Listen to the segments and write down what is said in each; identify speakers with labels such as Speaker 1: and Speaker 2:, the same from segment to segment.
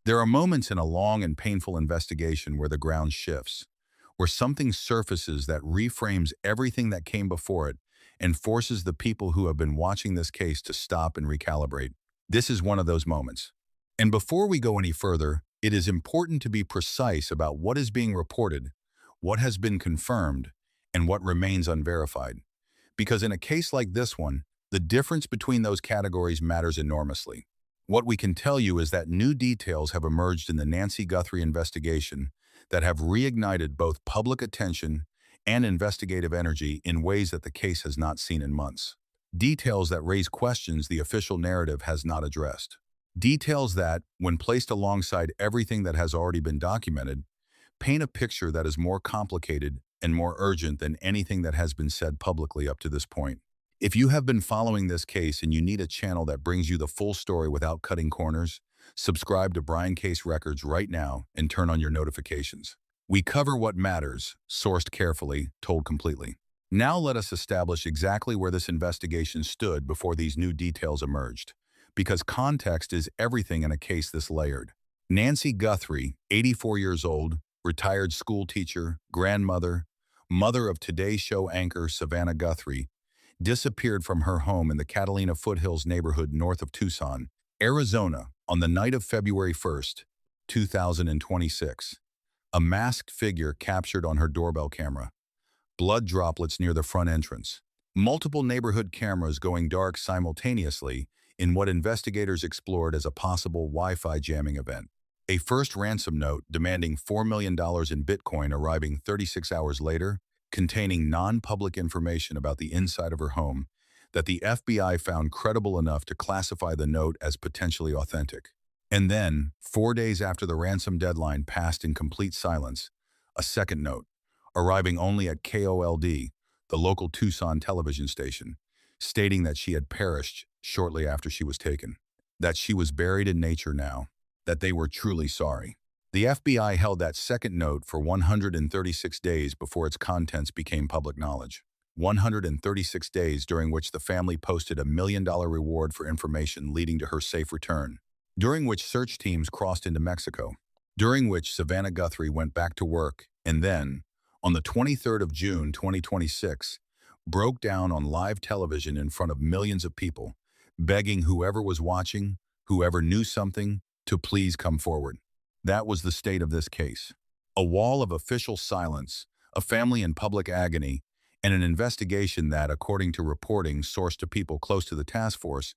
Speaker 1: There are moments in a long and painful investigation where the ground shifts, where something surfaces that reframes everything that came before it and forces the people who have been watching this case to stop and recalibrate. This is one of those moments. And before we go any further, it is important to be precise about what is being reported, what has been confirmed, and what remains unverified. Because in a case like this one, the difference between those categories matters enormously. What we can tell you is that new details have emerged in the Nancy Guthrie investigation that have reignited both public attention and investigative energy in ways that the case has not seen in months. Details that raise questions the official narrative has not addressed. Details that, when placed alongside everything that has already been documented, paint a picture that is more complicated and more urgent than anything that has been said publicly up to this point. If you have been following this case and you need a channel that brings you the full story without cutting corners, subscribe to Brian Case Records right now and turn on your notifications. We cover what matters, sourced carefully, told completely. Now let us establish exactly where this investigation stood before these new details emerged, because context is everything in a case this layered. Nancy Guthrie, 84 years old, retired school teacher, grandmother, mother of Today Show anchor Savannah Guthrie, disappeared from her home in the Catalina Foothills neighborhood north of Tucson, Arizona, on the night of February 1st, 2026. A masked figure captured on her doorbell camera. Blood droplets near the front entrance. Multiple neighborhood cameras going dark simultaneously in what investigators explored as a possible Wi-Fi jamming event. A first ransom note demanding $4 million in Bitcoin arriving 36 hours later, containing non-public information about the inside of her home that the FBI found credible enough to classify the note as potentially authentic. And then, 4 days after the ransom deadline passed in complete silence, a second note, arriving only at KOLD, the local Tucson television station, stating that she had perished shortly after she was taken, that she was buried in nature now, that they were truly sorry. The FBI held that second note for 136 days before its contents became public knowledge. 136 days during which the family posted a $1 million reward for information leading to her safe return, during which search teams crossed into Mexico, during which Savannah Guthrie went back to work, and then, on the 23rd of June 2026, broke down on live television in front of millions of people, begging whoever was watching, whoever knew something, to please come forward. That was the state of this case. A wall of official silence, a family in public agony, and an investigation that, according to reporting sourced to people close to the task force,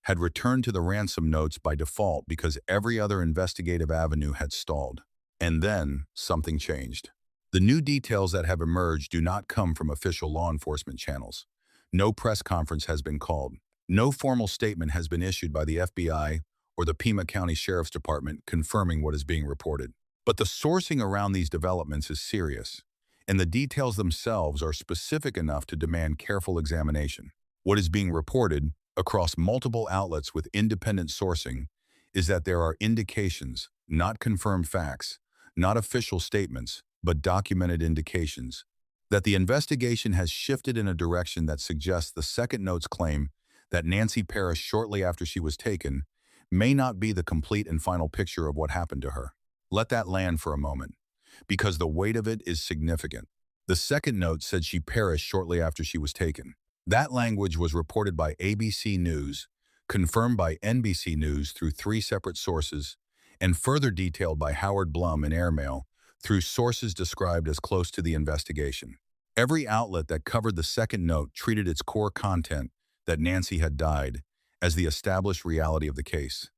Speaker 1: had returned to the ransom notes by default because every other investigative avenue had stalled. And then, something changed. The new details that have emerged do not come from official law enforcement channels. No press conference has been called. No formal statement has been issued by the FBI or the Pima County Sheriff's Department confirming what is being reported. But the sourcing around these developments is serious, and the details themselves are specific enough to demand careful examination. What is being reported, across multiple outlets with independent sourcing, is that there are indications, not confirmed facts, not official statements, but documented indications, that the investigation has shifted in a direction that suggests the second note's claim that Nancy perished shortly after she was taken may not be the complete and final picture of what happened to her. Let that land for a moment, because the weight of it is significant. The second note said she perished shortly after she was taken. That language was reported by ABC News, confirmed by NBC News through 3 separate sources, and further detailed by Howard Blum in Airmail through sources described as close to the investigation. Every outlet that covered the second note treated its core content, that Nancy had died, as the established reality of the case.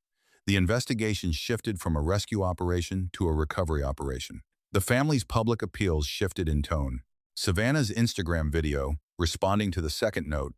Speaker 1: The investigation shifted from a rescue operation to a recovery operation. The family's public appeals shifted in tone. Savannah's Instagram video, responding to the second note,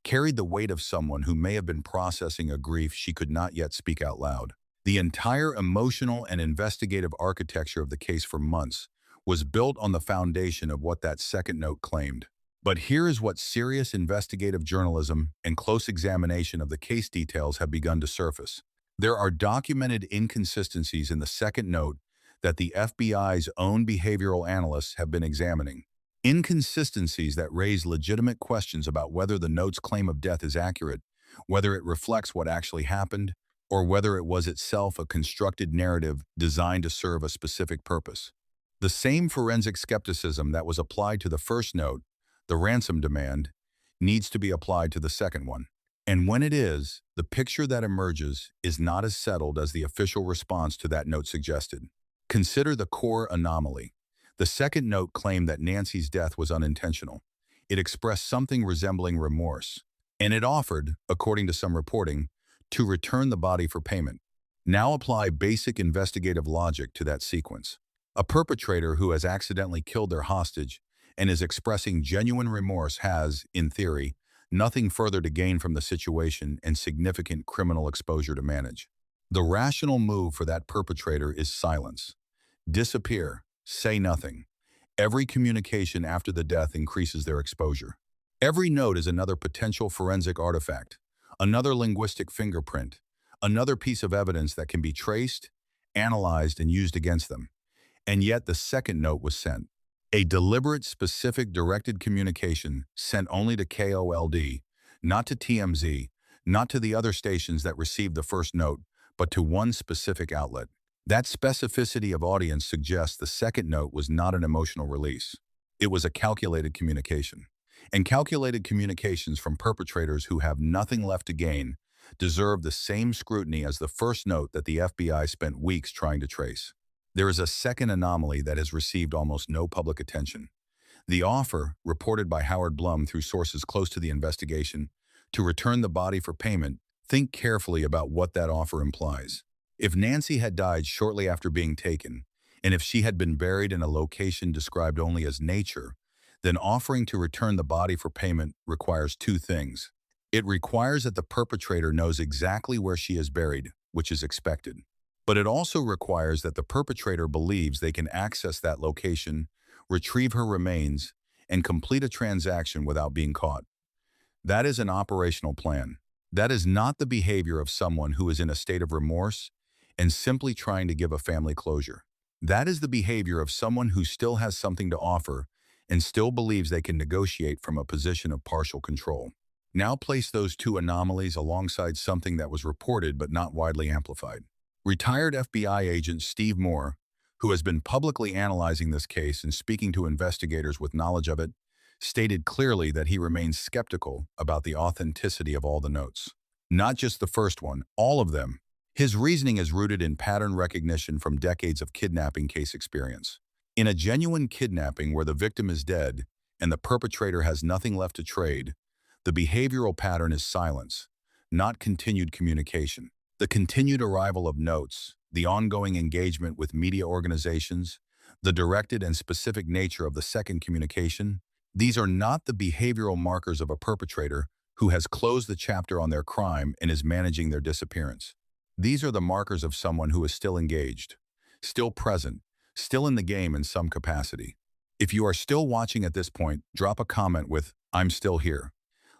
Speaker 1: carried the weight of someone who may have been processing a grief she could not yet speak out loud. The entire emotional and investigative architecture of the case for months was built on the foundation of what that second note claimed. But here is what serious investigative journalism and close examination of the case details have begun to surface. There are documented inconsistencies in the second note that the FBI's own behavioral analysts have been examining. Inconsistencies that raise legitimate questions about whether the note's claim of death is accurate, whether it reflects what actually happened, or whether it was itself a constructed narrative designed to serve a specific purpose. The same forensic skepticism that was applied to the first note, the ransom demand, needs to be applied to the second one. And when it is, the picture that emerges is not as settled as the official response to that note suggested. Consider the core anomaly. The second note claimed that Nancy's death was unintentional. It expressed something resembling remorse, and it offered, according to some reporting, to return the body for payment. Now apply basic investigative logic to that sequence. A perpetrator who has accidentally killed their hostage and is expressing genuine remorse has, in theory, nothing further to gain from the situation and significant criminal exposure to manage. The rational move for that perpetrator is silence. Disappear. Say nothing. Every communication after the death increases their exposure. Every note is another potential forensic artifact, another linguistic fingerprint, another piece of evidence that can be traced, analyzed, and used against them. And yet the second note was sent. A deliberate, specific, directed communication sent only to KOLD, not to TMZ, not to the other stations that received the first note, but to one specific outlet. That specificity of audience suggests the second note was not an emotional release. It was a calculated communication. And calculated communications from perpetrators who have nothing left to gain deserve the same scrutiny as the first note that the FBI spent weeks trying to trace. There is a second anomaly that has received almost no public attention. The offer, reported by Howard Blum through sources close to the investigation, to return the body for payment. Think carefully about what that offer implies. If Nancy had died shortly after being taken, and if she had been buried in a location described only as nature, then offering to return the body for payment requires two things. It requires that the perpetrator knows exactly where she is buried, which is expected. But it also requires that the perpetrator believes they can access that location, retrieve her remains, and complete a transaction without being caught. That is an operational plan. That is not the behavior of someone who is in a state of remorse and simply trying to give a family closure. That is the behavior of someone who still has something to offer and still believes they can negotiate from a position of partial control. Now place those two anomalies alongside something that was reported but not widely amplified. Retired FBI agent Steve Moore, who has been publicly analyzing this case and speaking to investigators with knowledge of it, stated clearly that he remains skeptical about the authenticity of all the notes. Not just the first one, all of them. His reasoning is rooted in pattern recognition from decades of kidnapping case experience. In a genuine kidnapping where the victim is dead and the perpetrator has nothing left to trade, the behavioral pattern is silence, not continued communication. The continued arrival of notes, the ongoing engagement with media organizations, the directed and specific nature of the second communication, these are not the behavioral markers of a perpetrator who has closed the chapter on their crime and is managing their disappearance. These are the markers of someone who is still engaged, still present, still in the game in some capacity. If you are still watching at this point, drop a comment with, "I'm still here."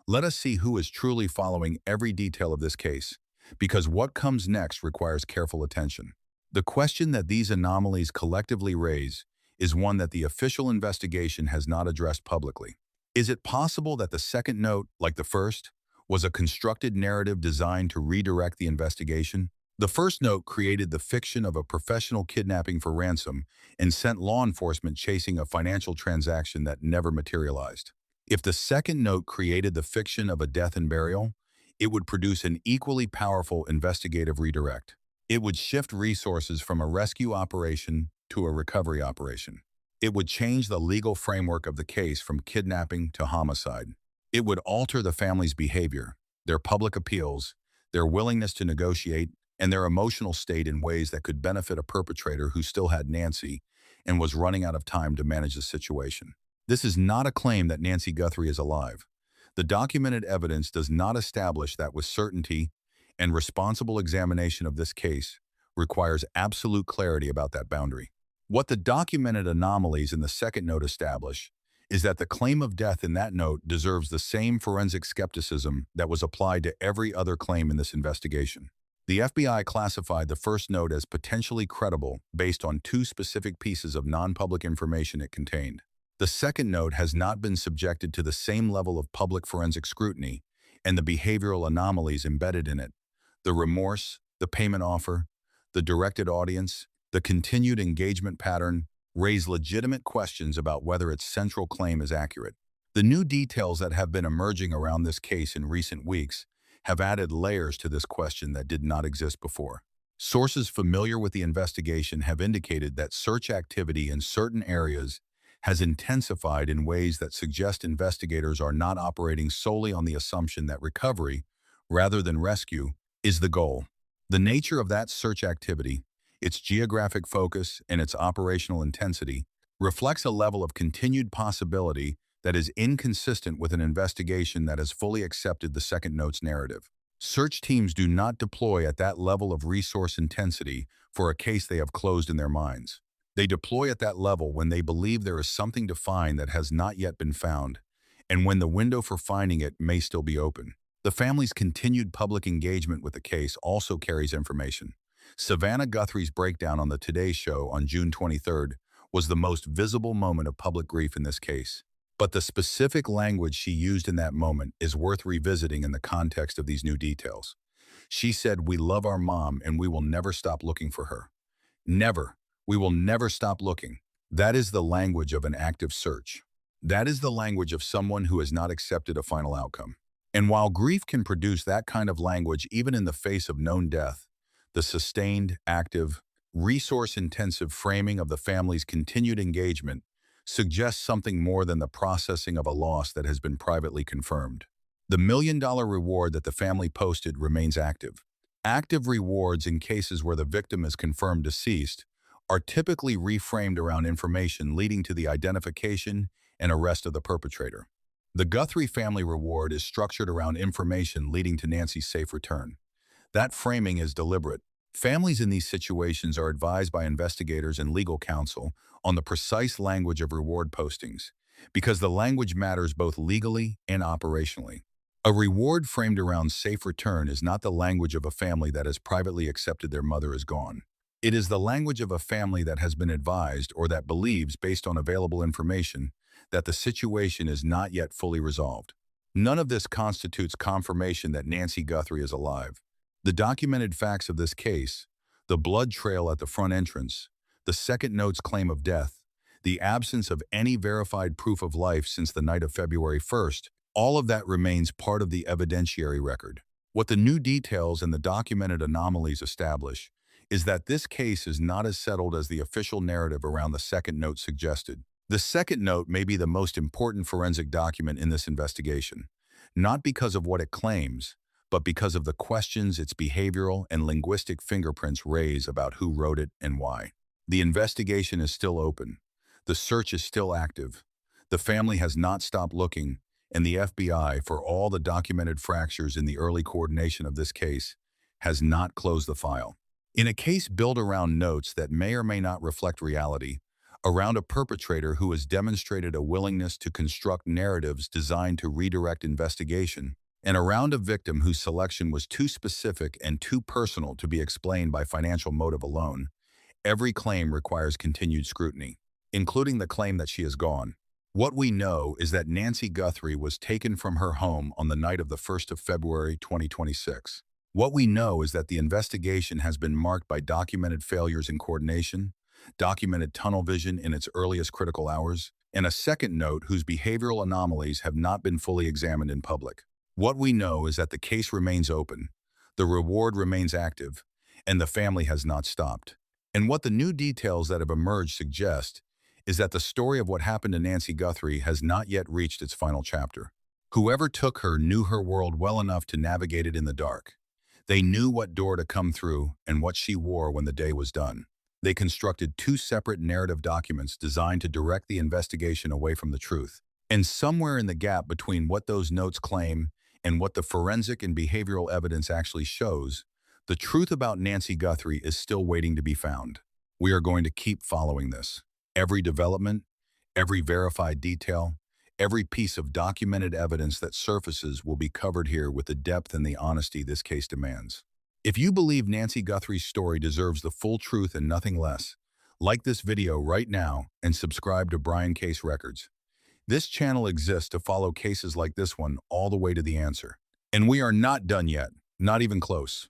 Speaker 1: Let us see who is truly following every detail of this case, because what comes next requires careful attention. The question that these anomalies collectively raise is one that the official investigation has not addressed publicly. Is it possible that the second note, like the first, was a constructed narrative designed to redirect the investigation? The first note created the fiction of a professional kidnapping for ransom and sent law enforcement chasing a financial transaction that never materialized. If the second note created the fiction of a death and burial, it would produce an equally powerful investigative redirect. It would shift resources from a rescue operation to a recovery operation. It would change the legal framework of the case from kidnapping to homicide. It would alter the family's behavior, their public appeals, their willingness to negotiate, and their emotional state in ways that could benefit a perpetrator who still had Nancy and was running out of time to manage the situation. This is not a claim that Nancy Guthrie is alive. The documented evidence does not establish that with certainty, and responsible examination of this case requires absolute clarity about that boundary. What the documented anomalies in the second note establish is that the claim of death in that note deserves the same forensic skepticism that was applied to every other claim in this investigation. The FBI classified the first note as potentially credible based on two specific pieces of non-public information it contained. The second note has not been subjected to the same level of public forensic scrutiny and the behavioral anomalies embedded in it, the remorse, the payment offer, the directed audience, the continued engagement pattern raise legitimate questions about whether its central claim is accurate. The new details that have been emerging around this case in recent weeks have added layers to this question that did not exist before. Sources familiar with the investigation have indicated that search activity in certain areas has intensified in ways that suggest investigators are not operating solely on the assumption that recovery, rather than rescue, is the goal. The nature of that search activity, its geographic focus, and its operational intensity reflects a level of continued possibility that is inconsistent with an investigation that has fully accepted the second note's narrative. Search teams do not deploy at that level of resource intensity for a case they have closed in their minds. They deploy at that level when they believe there is something to find that has not yet been found, and when the window for finding it may still be open. The family's continued public engagement with the case also carries information. Savannah Guthrie's breakdown on the Today Show on June 23rd was the most visible moment of public grief in this case. But the specific language she used in that moment is worth revisiting in the context of these new details. She said, "We love our mom and we will never stop looking for her." Never. We will never stop looking. That is the language of an active search. That is the language of someone who has not accepted a final outcome. And while grief can produce that kind of language even in the face of known death, the sustained, active, resource-intensive framing of the family's continued engagement suggests something more than the processing of a loss that has been privately confirmed. The $1 million reward that the family posted remains active. Active rewards in cases where the victim is confirmed deceased are typically reframed around information leading to the identification and arrest of the perpetrator. The Guthrie family reward is structured around information leading to Nancy's safe return. That framing is deliberate. Families in these situations are advised by investigators and legal counsel on the precise language of reward postings, because the language matters both legally and operationally. A reward framed around safe return is not the language of a family that has privately accepted their mother is gone. It is the language of a family that has been advised or that believes, based on available information, that the situation is not yet fully resolved. None of this constitutes confirmation that Nancy Guthrie is alive. The documented facts of this case, the blood trail at the front entrance, the second note's claim of death, the absence of any verified proof of life since the night of February 1st, all of that remains part of the evidentiary record. What the new details and the documented anomalies establish is that this case is not as settled as the official narrative around the second note suggested. The second note may be the most important forensic document in this investigation, not because of what it claims, but because of the questions its behavioral and linguistic fingerprints raise about who wrote it and why. The investigation is still open. The search is still active. The family has not stopped looking, and the FBI, for all the documented fractures in the early coordination of this case, has not closed the file. In a case built around notes that may or may not reflect reality, around a perpetrator who has demonstrated a willingness to construct narratives designed to redirect investigation, and around a victim whose selection was too specific and too personal to be explained by financial motive alone, every claim requires continued scrutiny, including the claim that she is gone. What we know is that Nancy Guthrie was taken from her home on the night of the 1st of February 2026. What we know is that the investigation has been marked by documented failures in coordination, documented tunnel vision in its earliest critical hours, and a second note whose behavioral anomalies have not been fully examined in public. What we know is that the case remains open, the reward remains active, and the family has not stopped. And what the new details that have emerged suggest is that the story of what happened to Nancy Guthrie has not yet reached its final chapter. Whoever took her knew her world well enough to navigate it in the dark. They knew what door to come through and what she wore when the day was done. They constructed two separate narrative documents designed to direct the investigation away from the truth. And somewhere in the gap between what those notes claim and what the forensic and behavioral evidence actually shows, the truth about Nancy Guthrie is still waiting to be found. We are going to keep following this. Every development, every verified detail, every piece of documented evidence that surfaces will be covered here with the depth and the honesty this case demands. If you believe Nancy Guthrie's story deserves the full truth and nothing less, like this video right now and subscribe to Brian Case Records. This channel exists to follow cases like this one all the way to the answer. And we are not done yet, not even close.